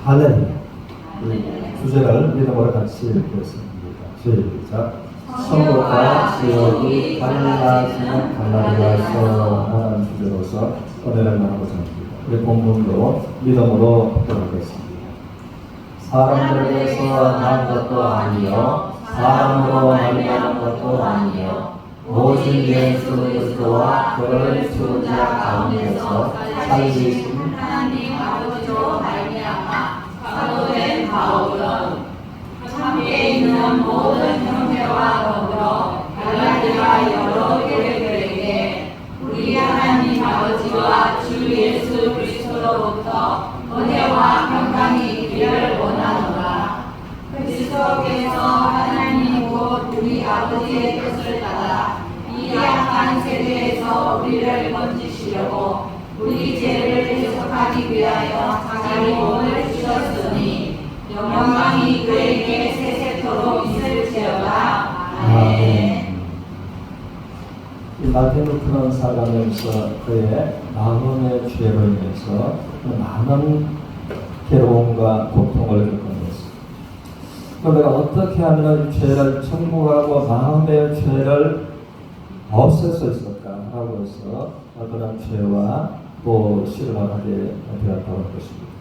할렐루야. 이 주제를 믿음으로 같이 읽겠습니다. 시작. 천국과 지옥이 갈라지는 갈라디아서 하는 주제로서 은혜를 나누고자 합니다. 우리 본문도 믿음으로 들어가겠습니다. 사람들에게서 난 것도 아니요 사람으로 말미암은 것도 아니요 오직 예수 그리스도와 그를 죽은 자 가운데서 살리신 하나님 아버지로 말미암아 사도된 바울은 함께 있는 모든 형제와 더불어 갈라디아 여러 교회들에게 우리 하나님 아버지와 주 예수 그리스도로부터 은혜와 평강이 있기를 원하노라. 그리스도께서 하나님 곧 우리 아버지의 뜻을 따라 이 악한 세대에서 우리를 건지시려고 우리 죄를 대속하기 위하여 자기 몸을 주셨으니 영광이 그에게 세세토록 있을지어다. 아멘. 이 마틴 루터는 살아가면서 그의 마음의 죄로 인해서 많은 괴로움과 고통을 겪었습니다. 그럼 내가 어떻게 하면 이 죄를 청구하고 마음의 죄를 없앨 수 있을까 하고 해서 그런 죄와 또 실험하게 되었다고 했습니다.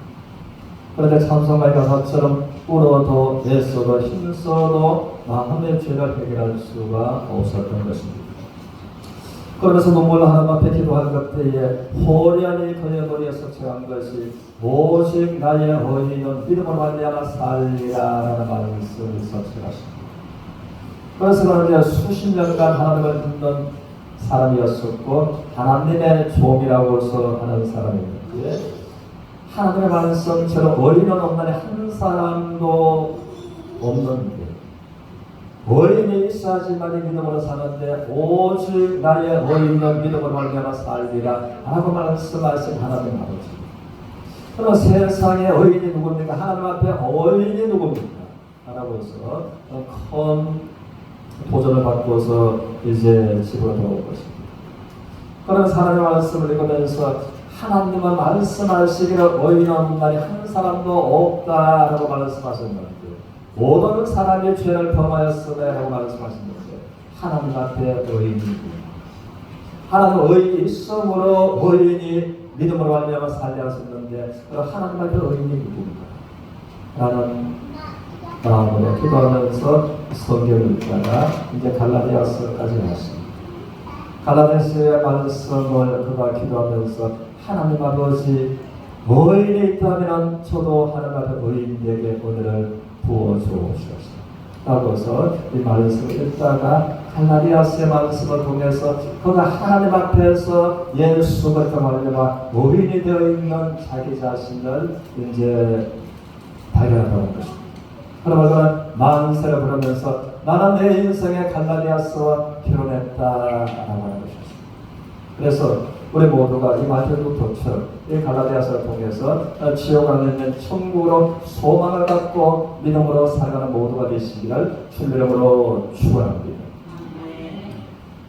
그런데 찬송가의 가사처럼 울어도 애써도 힘써도 마음의 죄를 해결할 수가 없었던 것입니다. 그러면서 눈물로 하나님 앞에 기도할 그때에 호련히 그의 머리에서 처한 것이 오직 나의 의인은 믿음으로 말미암아 살리라 라는 말씀을 서술하십니다. 그래서 그는 이제 수십 년간 하나님을 듣는 사람이었었고 하나님의 종이라고서 하는 사람이었는데 하나님의 말씀처럼 의인은 없나니 한 사람도 없는데 의인이 있어야지만이 믿음으로 사는데 오직 나의 의인은 믿음으로 말미암아 살리라 라고 말씀하신 하나님 아버지. 그럼 세상의 의인이 누굽니까? 하나님 앞에 의인이 누굽니까? 라고 해서 큰 도전을 받고서 이제 집으로 돌아올 것입니다. 그러면서 하나님의 말씀을 읽으면서 하나님은 말씀하시기를 의인은 없나니 한 사람도 없다라고 말씀하셨는데 모든 사람이 죄를 범하였으며라고 말씀하셨는데 하나님 앞에 의인이고 하나님 의인이 있음으로 의인이 믿음으로 말미암아 살려졌는데 그럼 하나님 앞에 의인이 누구인가? 라는 마음으로 기도하면서 성경을 읽다가 이제 갈라디아서까지 왔습니다. 갈라디아서의 말씀을 그가 기도하면서 하나님 아버지 의인이 있다면 저도 하나님 앞에 의인에게 은혜를 부어주옵소서 라고 해서 이 말씀을 읽다가 갈라디아서의 말씀을 통해서 그가 하나님 앞에서 예수 그리스도 말미암아 의인이 되어 있는 자기 자신을 이제 발견하는 것입니다. 그러면 만세를 부르면서 나는 내 인생의 갈라디아서와 결혼했다라고 하는 것이었습니다. 그래서 우리 모두가 이 마틴 루터처럼 이 갈라디아서를 통해서 지옥 안에 있는 천국으로 소망을 갖고 믿음으로 살아가는 모두가 되시기를 주님으로 축원합니다.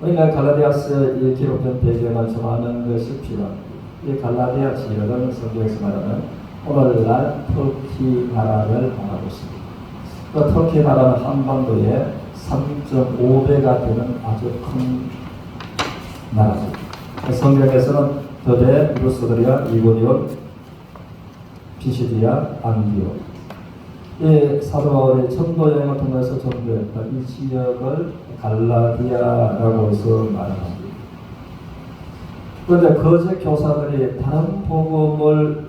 우리가 갈라디아서에 이 기록된 배경을 좀 아는 것이 필요합니다. 이 갈라디아 지역은 성경에서 말하는 오늘날 터키 나라를 말하고 있습니다. 그 터키 나라는 한반도에 3.5배가 되는 아주 큰 나라입니다. 성경에서는 더대, 루스드리아, 이고니온, 피시디아, 안디오 이 사도 바울이 전도 여행을 통해서 전도했다. 이 지역을 갈라디아라고 해서 말합니다. 그런데 거짓 교사들이 다른 복음을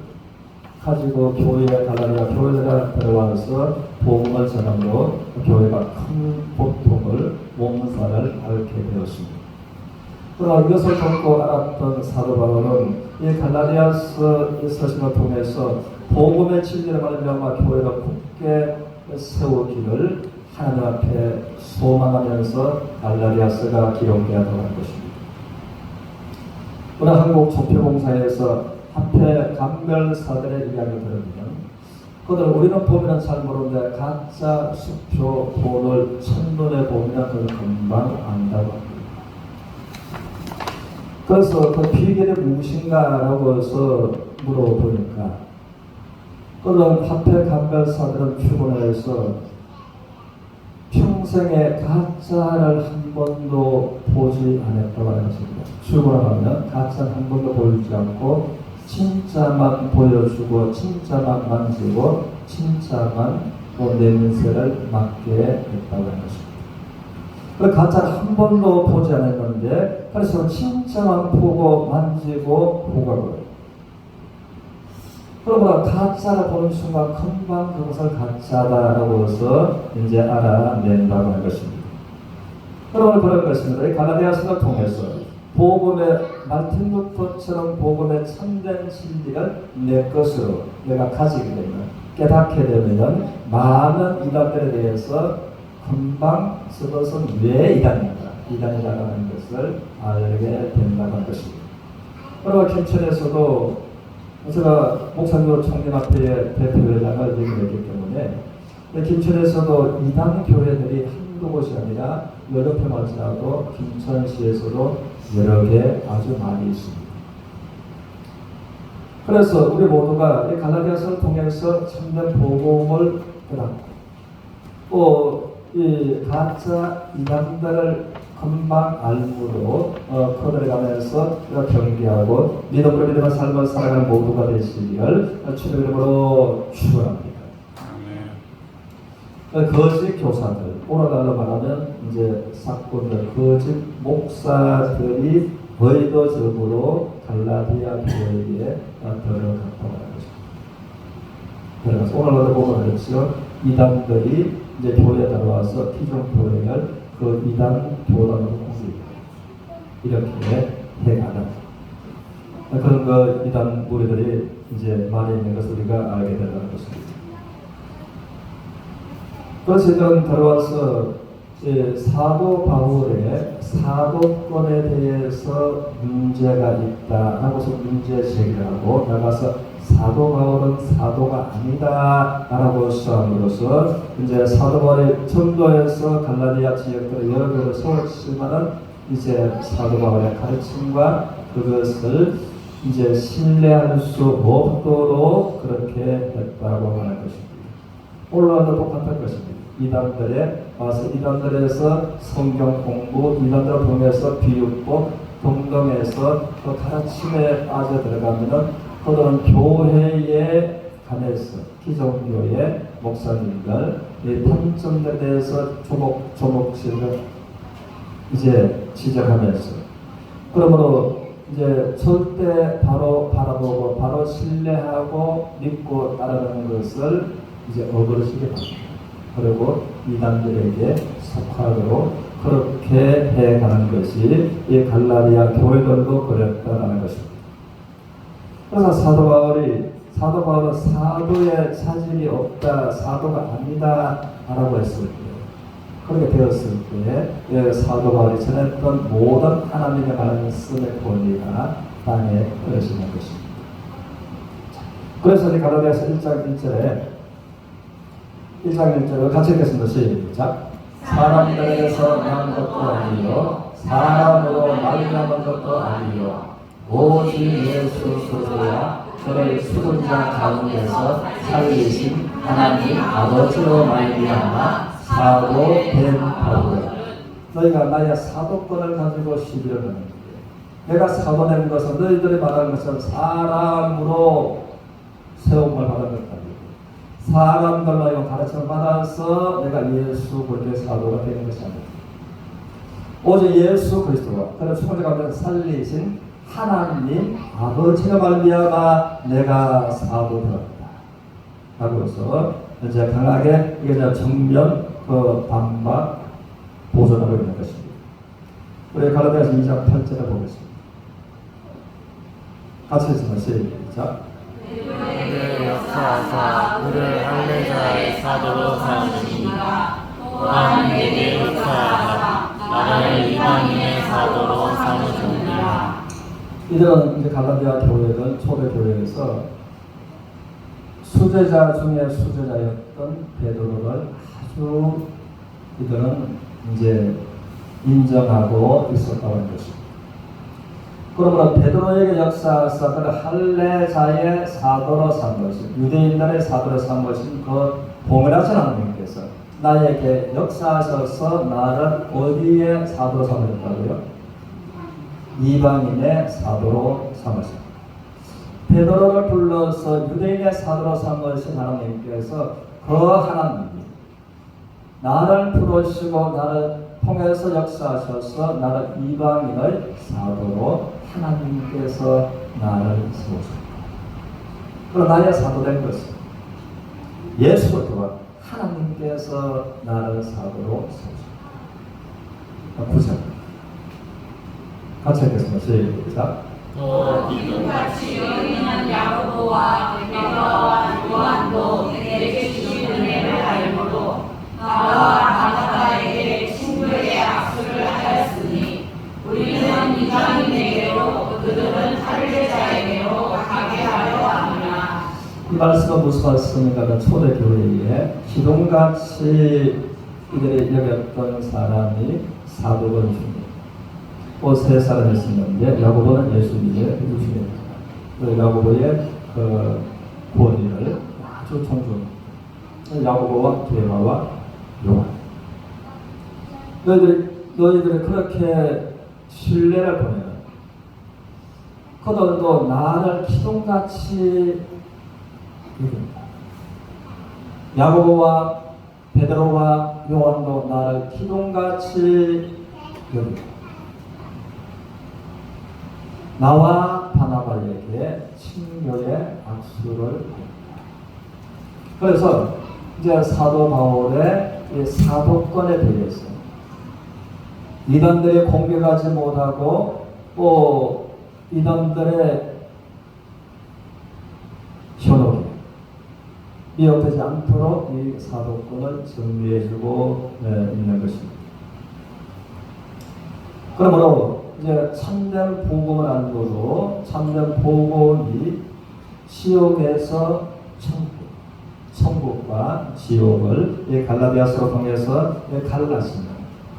가지고 교회에 갈라디아 교회에 들어와서 복음을 전함으로 교회가 큰 고통을 몸살을 앓게 되었습니다. 그러나 이것을 듣고 알았던 사도 바울은 이 갈라디아서 서신을 통해서 복음의 진리를 말미암아 교회가 굳게 세우기를 하나님 앞에 소망하면서 갈라디아서가 기록되었다는 것입니다. 오늘 한국 조폐공사에서 화폐 감별사들의 이야기를 들으면 그들 우리는 보면 잘 모르는데 가짜 수표 돈을 첫눈에 보면 그걸 금방 안다고 합니다. 그래서 그 비결이 무엇인가라고 해서 물어보니까 어떤 화폐 감별사들은 출근해서 평생에 가짜를 한 번도 보지 않았다고 하였습니다. 출근하면 가짜는 한 번도 보이지 않고 진짜만 보여주고 진짜만 만지고 진짜만 냄새를 맡게 했다고 하였습니다. 그 가짜를 한 번도 보지 않았는데 그래서 진짜만 보고 만지고 보고하고요. 그러므로 가짜를 보는 순간 금방 그것을 가짜다라고 해서 이제 알아낸다고 하는 것입니다. 그러므로 그런 것입니다. 이 갈라디아서를 통해서 복음의 말틴 루터처럼 복음의 참된 진리를 내 것으로 내가 가지게 되면 깨닫게 되면 많은 이단들에 대해서 금방 저것은 왜 이단이라는 것을 알게 된다고 하는 것입니다. 그리고 김천에서도 제가 목사님으로 청년합회의 대표회장을 임명했기 때문에 김천에서도 이단 교회들이 한두 곳이 아니라 여러 평할지라도 김천시에서도 여러 개 아주 많이 있습니다. 그래서 우리 모두가 이 갈라디아서를 통해서 참된 복음을 깨닫고 또 이 가짜 이단들을 금방 알므로 커들어가면서 경계하고 믿음으로 믿음의 삶을 살아가는 모두가 되시기를 주의 이름으로 축원합니다. 거짓 교사들, 오늘날로 말하면 이제 사건들, 거짓 목사들이 의도적으로 갈라디아 교회에 들어갔다고 하는 것입니다. 들어가서 오늘날도 보면 그렇죠. 이단들이 이제 교회에 들어와서 기존 교회를 그 이단 교단으로 공부해요. 이렇게 해가는 그런 그 이단 무리들이 이제 많이 있는 것을 우리가 알게 된다는 것입니다. 그래서 이들은 들어와서 사도 바울의 사도권에 대해서 문제가 있다라고서 문제 제기를 하고 나가서 사도 바울은 사도가 아니다라고 시작함으로써 이제 사도 바울이 전도에서 갈라디아 지역들을 여러 개로 세웠지만은 이제 사도 바울의 가르침과 그것을 이제 신뢰할 수 없도록 그렇게 했다고 하는 것입니다. 오늘날도 똑같은 것입니다. 이단들에 와서 이단들에서 성경 공부, 이단들을 통해서 비유법, 동경에서 그 가르침에 빠져 들어가면은 그들은 교회에 관해서 기존교회 목사님들 이 판점들에 대해서 조목조목씩 이제 지적하면서 그러므로 이제 절대 바로 바라보고 바로 신뢰하고 믿고 따르는 것을 이제 어그러지게 합니다. 그리고 이단들에게 속하도록 그렇게 해가는 것이 이 갈라디아 교회들도 그랬다는 것입니다. 그래서 사도 바울은 사도의 차질이 없다, 사도가 아니다 라고 했을 때, 그렇게 되었을 때 사도 바울이 전했던 모든 하나님의 말씀의 권위가 땅에 떨어지는 것입니다. 그래서 이 갈라디아서 1장 1절을 같이 읽겠습니다. 시작. 사람들에게서 난 것도 아니요 사람으로 말미암은 것도 아니요 오직 예수 그리스도와 그를 죽은 자 가운데서 살리신 하나님 아버지로 말미암아 사도된 바울이라. 너희가 나의 사도권을 가지고 시비를 거는 거예요. 내가 사도된 것은 너희들이 말하는 것은 사람으로 세움을 받은 것 아니고 사람들로 가르침을 받아서 내가 예수 그리스도의 사도가 되는 것이 아닙니다. 오직 예수 그리스도와 그를 죽은 자 가운데서 살리신 하나님 아버지가 말미암아 내가 사도되었다 라고 해서 이제 강하게 이게 정면 그 반박 보존하고 있는 것입니다. 우리 갈라디아서 2장 8절을 보겠습니다. 같이 읽습니다. 시작. 우리를 역사하사 우리를 할례자의 사도로 삼으시니가 또한 내게 역사하사 나를 이방인의 사도로 삼으셨느니라. 이들은 이제 갈라디아 교회들 초대 교회에서 수제자 중에 수제자였던 베드로를 아주 이들은 이제 인정하고 있었다고 하는 것입니다. 그러므로 베드로에게 역사하사 그 할례자의 사도로 삼 것이 유대인들의 사도로 삼 것인 그 봉헌하신 하나님께서 나에게 역사하셔서 나를 어디에 사도로 삼으셨다고요? 이방인의 사도로 삼으셨다. 베드로를 불러서 유대인의 사도로 삼으신 하나님께서 그 하나님이 나를 부르시고 나를 통해서 역사하셔서 나를 이방인의 사도로 하나님께서 나를 세우셨다. 그럼 나의 사도된 것은 예수로부터 하나님께서 나를 사도로 세우셨다. 9절 같이 읽겠습니다. 시작. 또 기둥같이 여기는 야고보와 베드로와 요한도 내게 주신 은혜를 알고도 나와 바나바에게 친구에게 악수를 하였으니 우리는 이방인에게로 그들은 할례자에게로 가게 하려 하느냐. 이 말씀은 무슨 말씀인가? 초대교회에 기둥같이 이들이 여겼던 사람이 사도건 중에 또 세 사람이 있었는데 야고보는 예수님의 유신입니다. 그 야고보의 그 권위를 아주 존중. 야고보와 게바와 요한. 너희들이 그렇게 신뢰를 보내는 그들도 나를 기둥같이 여깁니다. 야고보와 베드로와 요한도 나를 기둥같이 여깁니다. 나와 바나바에게 친교의 악수를 합니다. 그래서 이제 사도 바울의 이 사도권에 대해서 이단들이 공격하지 못하고 또 이단들의 현혹에 미혹되지 않도록 이 사도권을 정리해주고 있는 것입니다. 그러므로 이제 참된 복음을 알고도 참된 복음이 지옥에서 천국과 지옥을 이 갈라디아서로 통해서 갈라지는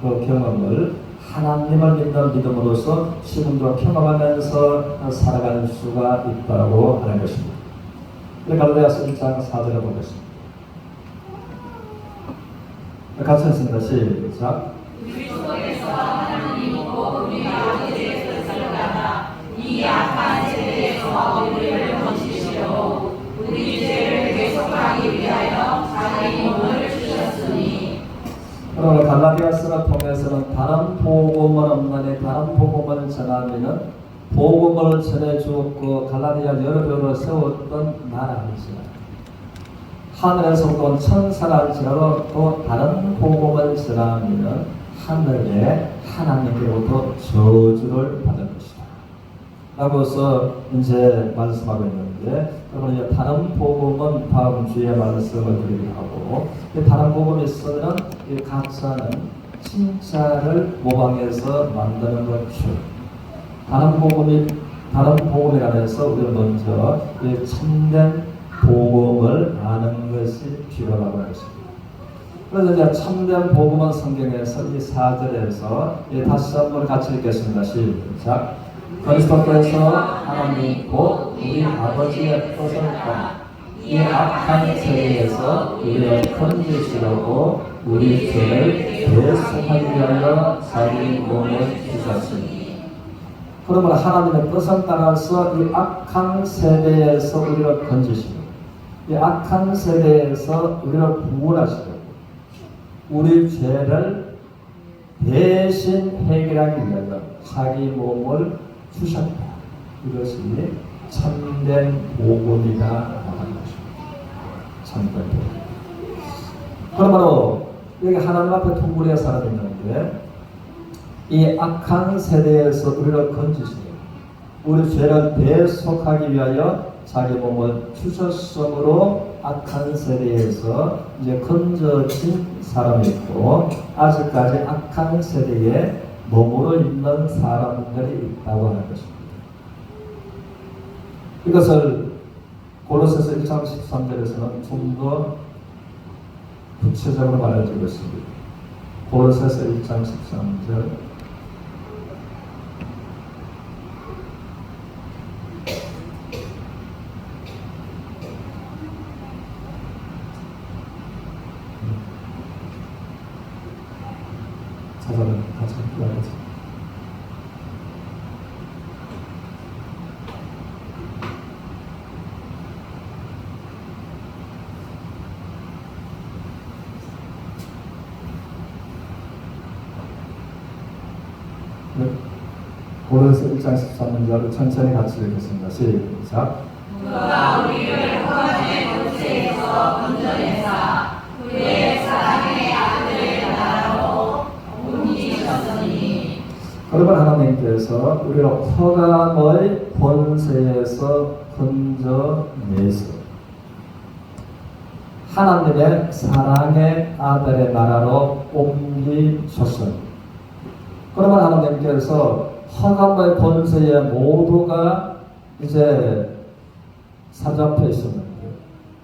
그 경험을 하나님을 믿는 믿음으로써 지금도 경험하면서 살아갈 수가 있다고 하는 것입니다. 갈라디아서 1장 4절을 보겠습니다. 같이 했습니다. 시작. 그리스도께서 하나님이고 우리 아버지의 뜻을 따라 이 악한 세대에서 우리를 건지시려고 우리 죄를 계속하기 위하여 자기 몸을 주셨으니. 그러므로 갈라디아서를 통해서는 다른 복음은 없나니 다른 복음을 전하면은 복음을 전해주었고 갈라디아 여러 교회를 세웠던 나라이지만 하늘에서 온 천사랄지라도 또 다른 복음을 전하면은 하늘에 하나님께로부터 저주를 받을 것이다 라고서 이제 말씀하고 있는데, 그러면 이제 다른 복음은 다음 주에 말씀을 드리기로 하고, 다른 복음이 있으면 이 가짜는 진짜를 모방해서 만드는 것이죠. 다른 복음이라 해서 우리가 먼저 이 참된 복음을 아는 것이 필요하다고 했습니다. 그래서 이제 참된 복음은 성경에서 이 4절에서 다시 한번 같이 읽겠습니다. 시작. 그리스도께서 하나님이고 우리 아버지의 뜻을 따라 이 악한 세대에서 우리를 건지시려고 우리 죄를 대속하기 위하여 자기 몸을 주셨으니. 그러므로 하나님의 뜻을 따라서 이 악한 세대에서 우리를 건지시고 이 악한 세대에서 우리를 구원하시고 우리 죄를 대신 해결하기 위하여 자기 몸을 주셨다. 이것이 참된 복음이다 하는 것입니다. 참된 복음. 그러므로 여기 하나님 앞에 둥그레 사람이 있는데 이 악한 세대에서 우리를 건지시고 우리 죄를 대속하기 위하여 자기 몸을 주셨으므로 악한 세대에서 이제 건져진 사람이 있고 아직까지 악한 세대에 머무르 있는 사람들이 있다고 하는 것입니다. 이것을 고로새서 1장 13절에서는 좀 더 구체적으로 말해주고 있습니다. 고로새서 1장 13절 사자는 같이 함께하겠습니다. 네. 고린도서 1장 13절을 천천히 같이 읽겠습니다. 시작. 누가 우리를 허간의 권세에서 건져내사 그의 사랑의 아들의 나라로 옮기셨으니. 그러면 하나님께서 우리를 허감의 권세에서 건져내서 하나님의 사랑의 아들의 나라로 옮기셨습니다. 그러면 하나님께서 허감의 권세에 모두가 이제 사잡혀 있었는데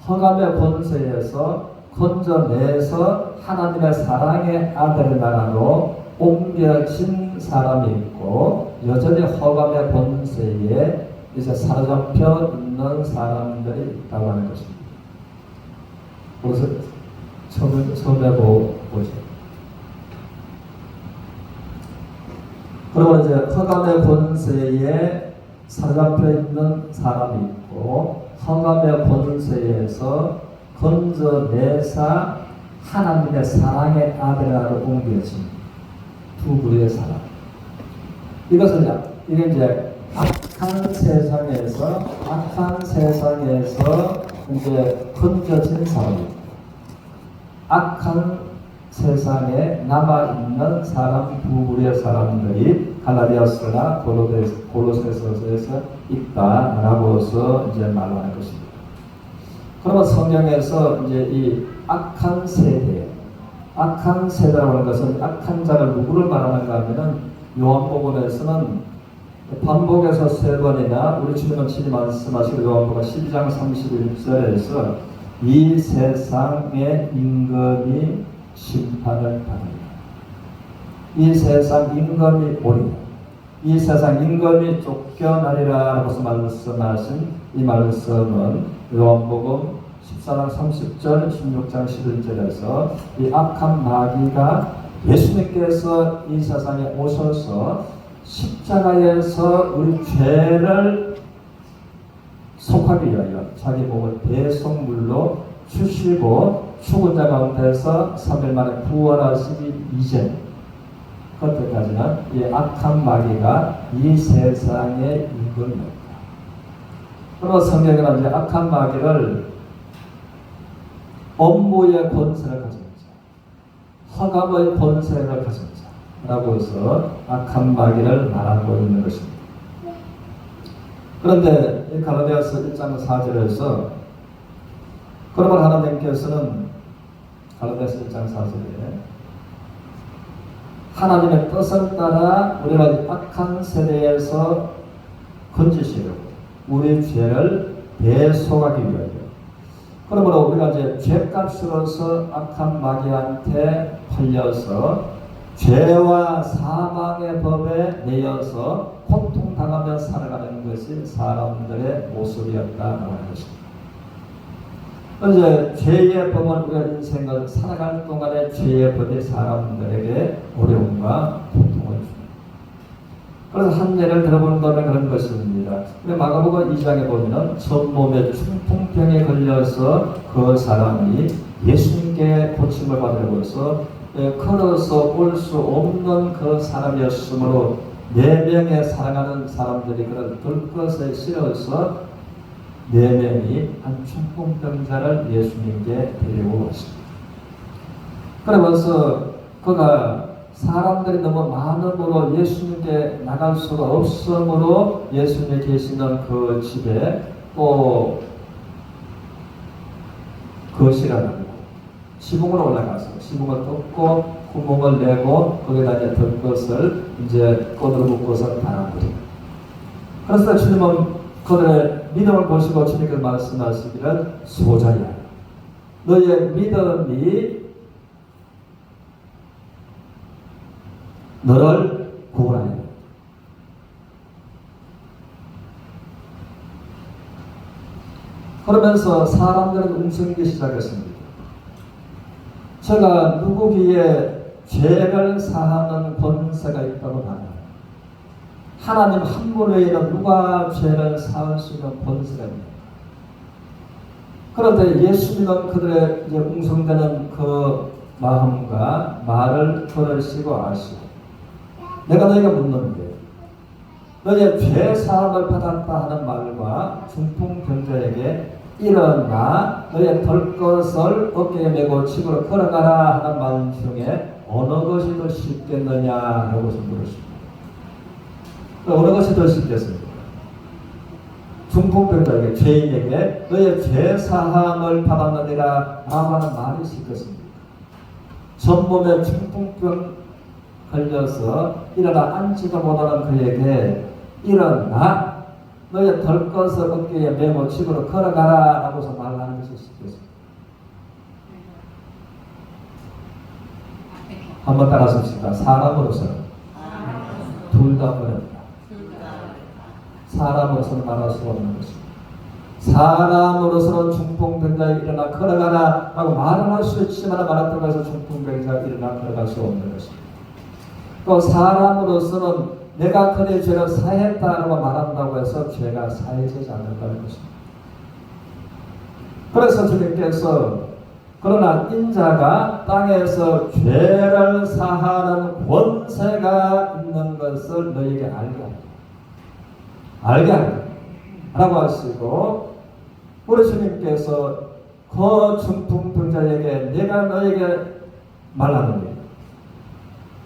허감의 권세에서 건져내서 하나님의 사랑의 아들의 나라로 옮겨진 사람이 있고 여전히 허감의 권세에 이제 사로잡혀 있는 사람들이 있다고 하는 것입니다. 그래서 처음에 보죠. 그리고 이제 허감의 권세에 사로잡혀 있는 사람이 있고 허감의 권세에서 건져내사 하나님의 사랑의 아들로 옮겨진 두 부류의 사람. 이것은 이게 이제 악한 세상에서 이제 건져진 사람이고 악한 세상에 남아있는 사람 두 부류의 사람들이 갈라디아서나 골로새서에서 있다라고서 이제 말하는 것입니다. 그러면 성경에서 이제 이 악한 세대라고 하는 것은 악한 자를 누구를 말하는가 하면은 요한복음에서는 반복해서 세 번이나 우리 주님은 친히 말씀하시고 요한복음 12장 31절에서 이 세상의 임금이 심판을 받는다. 이 세상 임금이 오리라. 이 세상 임금이 쫓겨나리라 하고서 말씀하신 이 말씀은 요한복음 14장 30절 16장 11절에서 이 악한 마귀가 예수님께서 이 세상에 오셔서 십자가에서 우리 죄를 속하기 위하여 자기 몸을 대속물로 주시고 죽은 자 가운데서 3일 만에 부활하시기 이전 그때까지는 이 악한 마귀가 이 세상의 임금이었다. 그리고 성경에는 이제 악한 마귀를 업무의 권세를 가진 자, 허감의 권세를 가진 자라고 해서 악한 마귀를 말하고 있는 것입니다. 그런데 이 갈라디아서 1장 4절에서 그러면 하나님께서는 갈라디아서 1장 4절에 하나님의 뜻을 따라 우리를 악한 세대에서 건지시려고 우리 죄를 대속하기 위하여 그러므로 우리가 이제 죄값으로서 악한 마귀한테 팔려서 죄와 사망의 법에 내어서 고통당하며 살아가는 것이 사람들의 모습이었다라고 하는 것입니다. 이제 죄의 법은 우리가 인생을 살아갈 동안에 죄의 법이 사람들에게 어려움과 고통을 줍니다. 그래서 한 예를 들어본다면 그런 것입니다. 우리 마가복음 2장에 보면은 전몸에 충통병에 걸려서 그 사람이 예수님께 고침을 받으려고 해서 걸어서 올 수 없는 그 사람이었으므로 4명의 사랑하는 사람들이 그런 들것에 실어서 4명이 한 충통병자를 예수님께 데리고 왔습니다. 그러면서 그가 사람들이 너무 많음으로 예수님께 나갈 수가 없으므로 예수님이 계시는 그 집에 또 거실을 하고 지붕으로 올라가서 지붕을 뚫고 구멍을 내고 거기다 이제 들것을 이제 끈으로 묶어서 달아버립니다. 그래서 주님은 그들의 믿음을 보시고 주님께서 말씀하시기를 소자야 너의 믿음이 너를 구원하여 그러면서 사람들은 움직이기 시작했습니다. 제가 누구 귀에 죄를 사하는 권세가 있다고 말합니다. 하나님 한 분 외에는 누가 죄를 사할 수 있는 권세가 있습니까? 그런데 예수 믿는 그들의 이제 웅성되는 그 마음과 말을 들으시고 아시고, 내가 너희가 묻는데 너희의 죄 사함을 받았다 하는 말과 중풍병자에게 일어나 너희의 덜 것을 어깨에 메고 집으로 걸어가라 하는 말 중에 어느 것이 더 쉽겠느냐라고 물으십니다. 어느 것이 더 쉽겠습니까? 중풍병자에게, 죄인에게 너희의 죄 사함을 받았느니라 라고 하는 말이 쉽겠습니까? 전몸에 중풍병 걸려서 일어나 앉지도 못하는 그에게 일어나 너희의 덜 것을 어깨에 메고 집으로 걸어가라 라고서 말하는 것이 쉽겠습니다. 한번 따라서 사람으로서는 둘 다 어렵다. 사람으로서는 말할 수 없는 것입니다. 사람으로서는 중풍병자에 일어나 걸어가라 라고 말을 할 수 있지만 말했다고 해서 중풍병자가 일어나 걸어갈 수 없는 것입니다. 또 사람으로서는 내가 그의 죄를 사했다라고 말한다고 해서 죄가 사해지지 않는다는 것입니다. 그래서 주님께서 그러나 인자가 땅에서 죄를 사하는 권세가 있는 것을 너희에게 알게 하라고 하시고, 우리 주님께서 그 중풍병자에게 내가 너에게 말하노니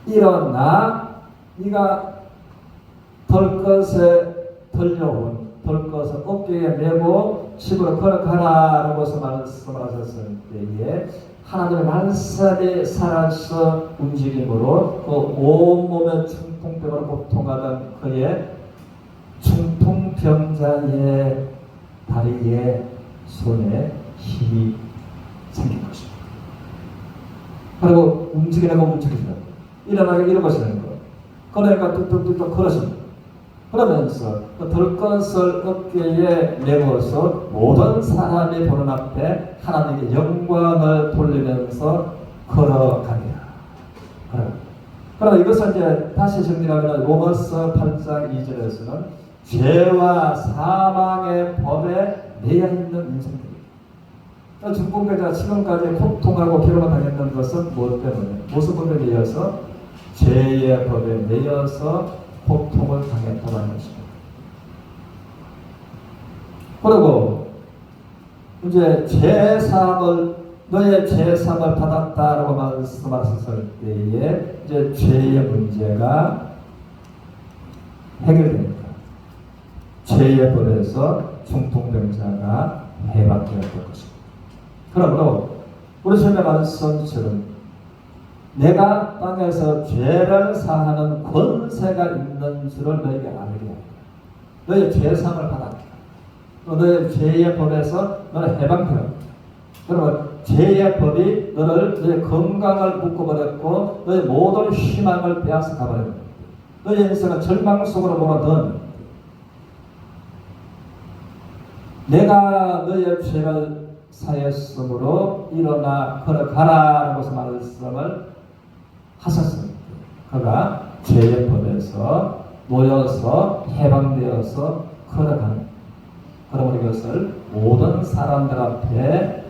일어나 네가 덜 것에 들려온 덜 것을 어깨에 메고 집으로 걸어가라 라고서 말씀하셨을 때에 하나님의 말씀이 살아서 움직임으로 그 온몸의 중풍병으로 고통하던 그의 중풍병자의 다리에 손에 힘이 생긴 것입니다. 그리고 움직이려고 일어나게 일어서는 것. 그러니까 뚝뚝뚝뚝 걸으십니다. 그러면서 그 덜 것을 어깨에 메고서 모든 사람이 보는 앞에 하나님께 영광을 돌리면서 걸어갑니다. 그러나 이것을 이제 다시 정리하면 로마서 8장 2절에서는 죄와 사망의 법에 매여 있는 인생들입니다. 중풍병자가 지금까지 고통하고 괴로움을 당했던 것은 무엇 때문에? 무슨 법에 매여서? 죄의 법에 매여서 고통을 당했다고 하는 것입니다. 그리고 이제 너의 죄사함을 받았다라고 말씀하셨을 때에 이제 죄의 문제가 해결됩니다. 죄의 벌에서 중풍병자가 해방되었던 것입니다. 그러므로 우리 주님의 말씀처럼 내가 땅에서 죄를 사하는 권세가 있는 줄을 너에게 알게 합니다. 너의 죄사함을 받았다. 또 너의 죄의 법에서 너는 해방되었다. 그러면 죄의 법이 너의 건강을 묶어버렸고 너의 모든 희망을 빼앗아 가버립니다. 너의 인생은 절망 속으로 몰아넣은 내가 너의 죄를 사했으므로 일어나 걸어가라 라고 말씀을 하셨습니다. 그가 죄의 법에서 모여서 해방되어서 걸어가는, 그러므로 이것을 모든 사람들 앞에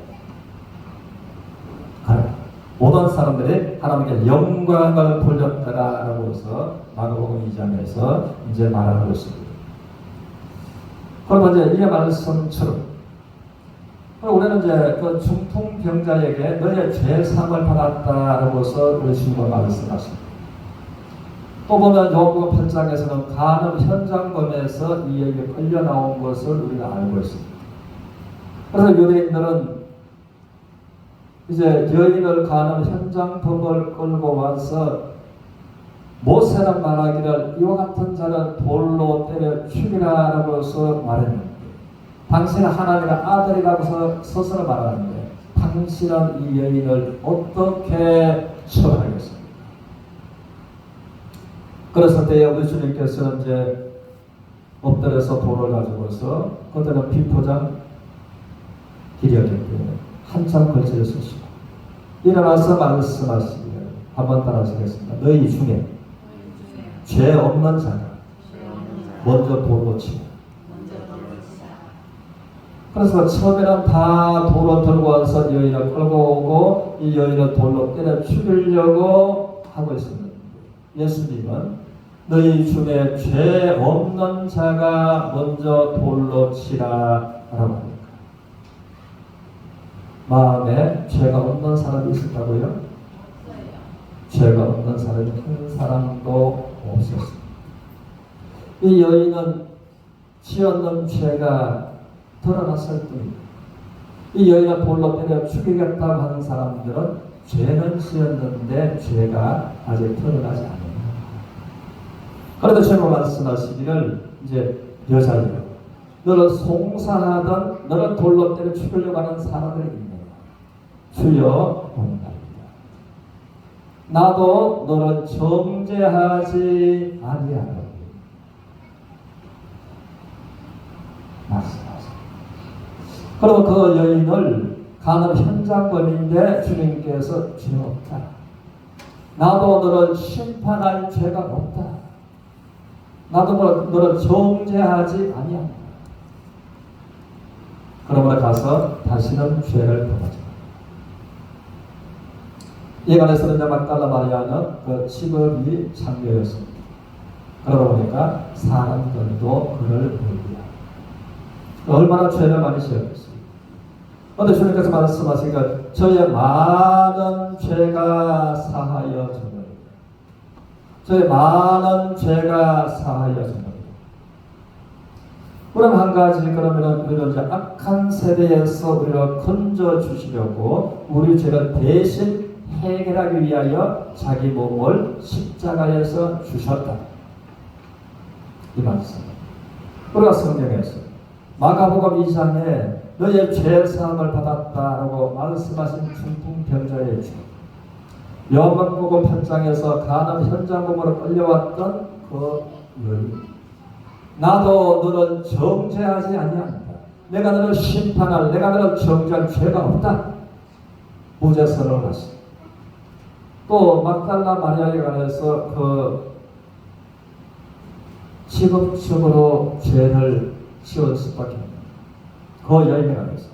모든 사람들이 하나님께 영광을 돌렸다라고 해서 마가복음 2장에서 이제 말하고 있습니다. 그럼 이제 이 말씀처럼 우리는 이제 그 중풍병자에게 너의 죄사함을 받았다라고 해서 우리 주님은 말씀하십니다. 또 보면 요한복음 8장에서는 간음 현장범에서 이에게 끌려 나온 것을 우리가 알고 있습니다. 그래서 유대인들은 이제 여인을 간음 현장범을 끌고 와서 모세는 말하기를 이와 같은 자를 돌로 때려 죽이라라고 해서 말했는데, 당신은 하나님의 아들이라고 스스로 말하는데 당신은 이 여인을 어떻게 처벌하겠습니까? 그래서 때에 우리 주님께서 이제 엎드려서 돌을 가지고서 그때는 비포장 길이었기 때문에 한참 걸쳐서 쓰시고 일어나서 말씀하시기를 한번 따라하시겠습니다. 너희 중에 죄 없는 자가 먼저 돌로 치고. 그래서 처음에는 다 돌을 들고 와서 여인을 끌고 오고 이 여인을 돌로 때려 죽이려고 하고 있었는데 예수님은 너희 중에 죄 없는 자가 먼저 돌로 치라 라고 합니다. 마음에 죄가 없는 사람이 있었다고요? 죄가 없는 사람이 한 사람도 없었습니다. 이 여인은 지었는 죄가 드러났을 뿐입니다. 이 여인을 돌로 때려 죽이겠다고 하는 사람들은 죄는 지었는데 죄가 아직 드러나지 않아요. 그래도 주님은 말씀하시기를 이제 여자여 너를 송사하던 너를 돌로 때려 죽이려고 하는 사람들이 있네요. 주여 온다. 나도 너를 정죄하지 아니하노니 말씀하세요. 그리고 그 여인을 가는 현장범인데 주님께서 죄 없다. 나도 너를 심판할 죄가 없다. 나도 너를 정죄하지 아니한다. 그러므로 가서 다시는 죄를 범하지 마. 이 관해서는 막달라 마리아는 그 직업이 장녀였습니다. 그러다 보니까 사람들도 그를 의뢰합니다. 얼마나 죄를 많이 지었겠습니까? 그런데 주님께서 말씀하시니까 저의 많은 죄가 사하여 주노니 저의 많은 죄가 사하여 주노니. 그럼 한 가지 그러면은 우리를 이제 악한 세대에서 우리를 건져 주시려고 우리 죄를 대신 해결하기 위하여 자기 몸을 십자가에서 주셨다. 이 말씀. 우리가 성경에서 마가복음 2장에 너의 죄 사함을 받았다라고 말씀하신 중풍병자의 주. 요한복음 8장에서 간암 현장범으로 끌려왔던 그 여인. 나도 너를 정죄하지 아니한다. 내가 너를 심판할, 내가 너를 정죄할 죄가 없다. 무죄선언을 하시다. 또 막달라 마리아에 관해서 그 직업적으로 죄를 지을 수밖에 없는 그 여인에 관해서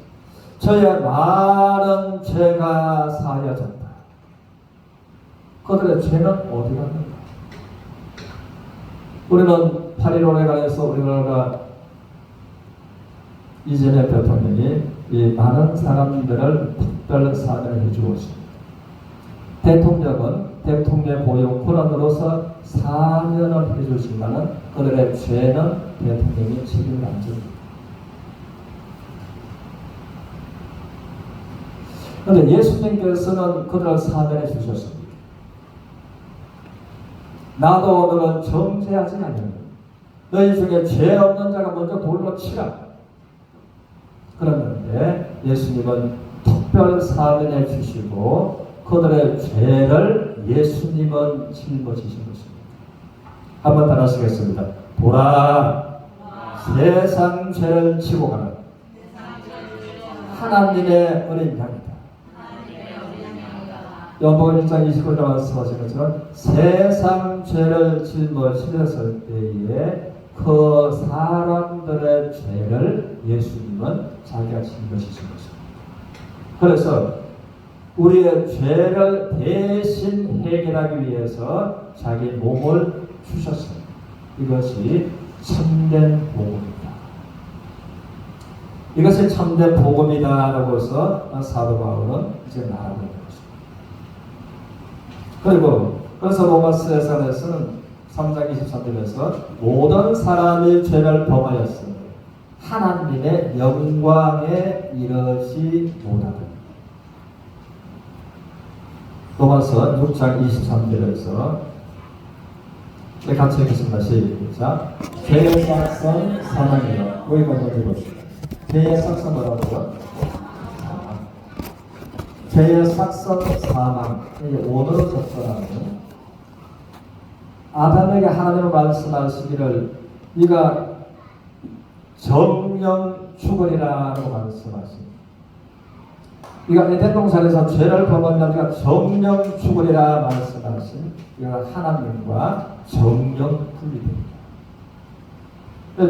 저의 많은 죄가 사하여졌다. 그들의 죄는 어디 갔는가? 우리는 8.15에 관해서 우리나라가 이재명 대통령이 이 많은 사람들을 특별 사면을 해주고 있습니다. 대통령은 대통령 고용 권한으로서 사면을 해주시지만 그들의 죄는 대통령이 책임을 안 집니다. 그런데 예수님께서는 그들을 사면해 주셨습니다. 나도 너를 정죄하지 아니하노니 너희 중에 죄 없는 자가 먼저 돌로 치라. 그랬는데 예수님은 특별 사면해 주시고 그들의 죄를 예수님은 짊어지신 것입니다. 한번 따라하시겠습니다. 보라, 세상 죄를 지고 가는 하나님의 어린 양이다. 요한복음 1장 29절 말씀하신 것처럼 세상 죄를 짊어지셨을 때에 그 사람들의 죄를 예수님은 자기가 짊어지신 것입니다. 그래서 우리의 죄를 대신 해결하기 위해서 자기 몸을 주셨습니다. 이것이 참된 복음이다. 이것이 참된 복음이다라고 해서 사도 바울은 이제 말하고 있는 것입니다. 그리고 그래서 로마서에서는 3장 23절에서 모든 사람이 죄를 범하였으니 하나님의 영광에 이르지 못하더라. 로마서 6장 23절에서 같이 읽겠습니다. 시작. 죄의 삭선 사망이요. 여기 먼저 읽어봅시다. 죄의 삭선 뭐라고요? 죄의 삭선 사망. 오늘로 접근하는 아담에게 하나님은 말씀하시기를 네가 정령 죽으리라고 말씀하십니다. 이가 에덴 동산에서 죄를 범하면 우리가 정령 죽으리라 말씀하신 이가 하나님과 정령 분리됩니다.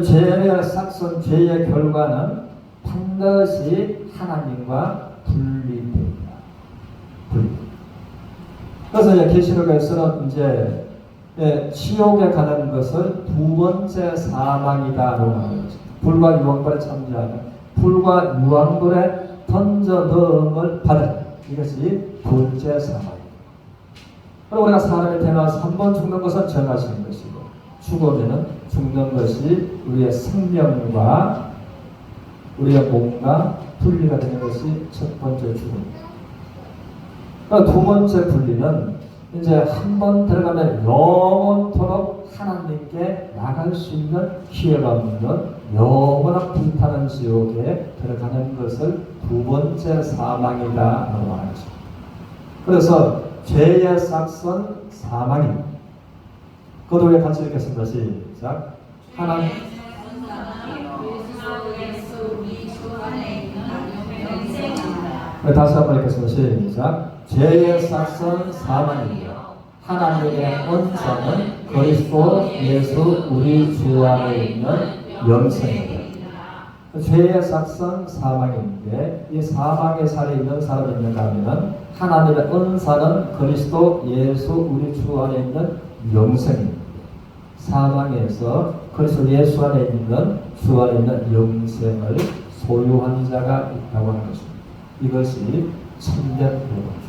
죄의 삭선, 죄의 결과는 반드시 하나님과 분리됩니다. 그래서 이제 계시록에서는 이제 지옥에 가는 것을 두 번째 사망이다라고 말합니다. 불과 유황불에 참여하는 불과 유황불에 던져 넣음을 받은 이것이 둘째 사망입니다. 그리고 우리가 사람이 태어나서 한 번 죽는 것은 정하시는 것이고 죽으면 죽는 것이 우리의 생명과 우리의 몸과 분리가 되는 것이 첫 번째 죽음입니다. 두 번째 분리는 이제 한 번 들어가면 영원토록 하나님께 나갈 수 있는 기회가 없는 영원한 불타는 지옥에 들어가는 것을 두 번째 사망이다라고 말하죠. 그래서 죄의 삭선 사망입니다. 그것도 우리가 같이 읽겠습니다. 시작. 하나님 다시 한번 읽겠습니다. 시작. 죄의 삭선 사망이며 하나님의 언사는 그리스도 예수 우리 주 안에 있는 영생입니다. 죄의 삭선 사망인데 이 사망의 살이 있는 사람이 있는가 하면 하나님의 은사는 그리스도 예수 우리 주 안에 있는 영생입니다. 사망에서 그리스도 예수 안에 있는 주 안에 있는 영생을 소유한 자가 있다고 하는 것입니다. 이것이 참된 복음입니다.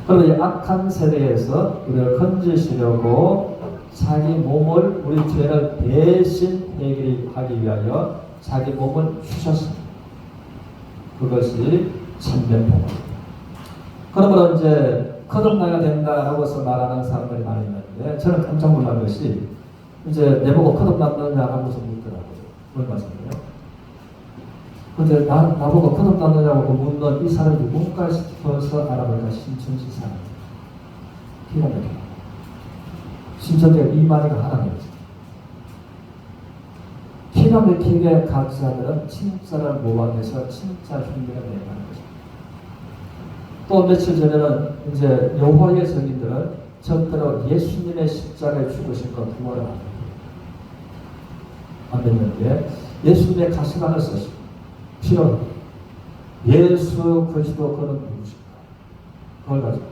그러면 이 악한 세대에서 우리를 건지시려고 자기 몸을 우리 죄를 대신 해결하기 위하여 자기 몸을 주셨습니다. 그것이 참된 복음입니다. 그러므로 이제 거듭나야 된다라고 해서 말하는 사람들이 많이 있는데 저는 깜짝 놀란 것이 이제 내보고 거듭났느냐 하고서 묻더라고요. 뭘 말씀드려요? 근데 나보고 거듭났느냐고 묻는 이 사람이 누군가 싶어서 알아보니까 신천지 사람이에요. 기가 막혀요. 신천지가 이만희가 하나님이죠. 기가 막히게 가르치자들은 진짜를 모방해서 진짜 흉내를 내는 거죠. 또 며칠 전에는 이제 여호와의 증인들은 절대로 예수님의 십자가에 죽으신 것 부활을 안 믿는데 예수님의 가시관을 썼습니다. 필요 예수 그리스도 그는 누구십니까? 그걸 가지고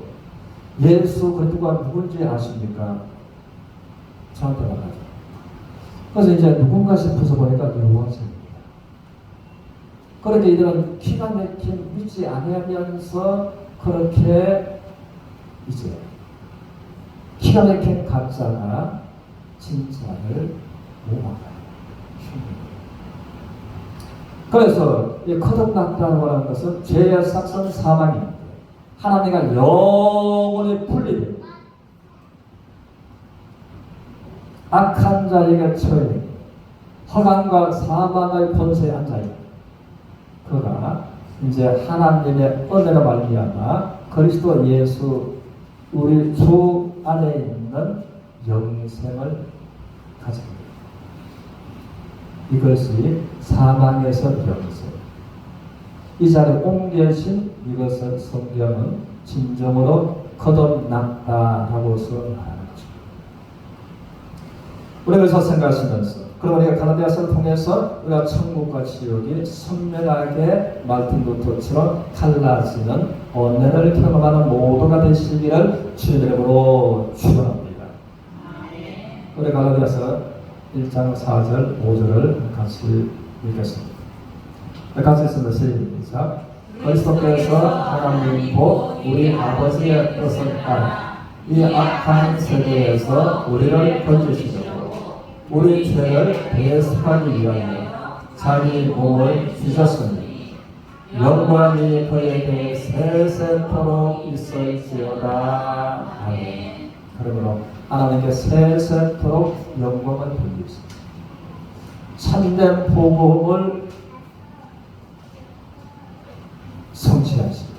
예수 그리스도가 누군지 아십니까? 저한테 말하죠. 그래서 이제 누군가 싶어서 보니까 여호와입니다. 그런데 이들은 기가 막힌 믿지 않으면서 그렇게 이제 기가 막힌 가짜가 진짜를 모방해요. 그래서 이 거듭났다고 하는 것은 죄의 삭선 사망입니다. 하나님과 영원히 분리됩니다. 악한 자에게 처해 허강과 사망의 권세에 앉아 있다. 그가 이제 하나님의 은혜로 말미암아 그리스도 예수 우리 주 안에 있는 영생을 가집니다. 이것이 사망에서 영생. 이 자리에 옮겨진 이것을 성경은 진정으로 거듭났다라고서 말하는 것입니다. 우리가 그래서 생각하시면서 그럼 우리가 갈라디아서를 통해서 우리가 천국과 지옥이 선명하게 말틴 루터처럼 갈라지는 은혜를 경험하는 모두가 되시기를 주님의 이름으로 축원합니다. 우리 갈라디아서 1장 4절 5절을 같이 읽겠습니다. 같이 읽습니다. 시작. 그리스도께서 하나님 곧 우리 아버지의 뜻을 따라 이 악한 세대에서 우리를 건지시고 우리 죄를 대속하기 위하여 자기 몸을 주셨으니 영광이 그에게 세세토록 있을지어다. 아멘. 그러므로 하나님께 세세토록 영광을 돌리십니다. 참된 복음을 성취하시고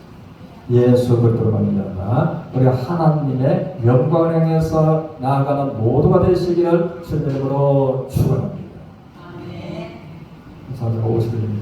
예수 그리스도로 말미암아 우리가 하나님의 영광을 향해서 나아가는 모두가 되시기를 주님의 이름으로 축원합니다. 아멘. 51절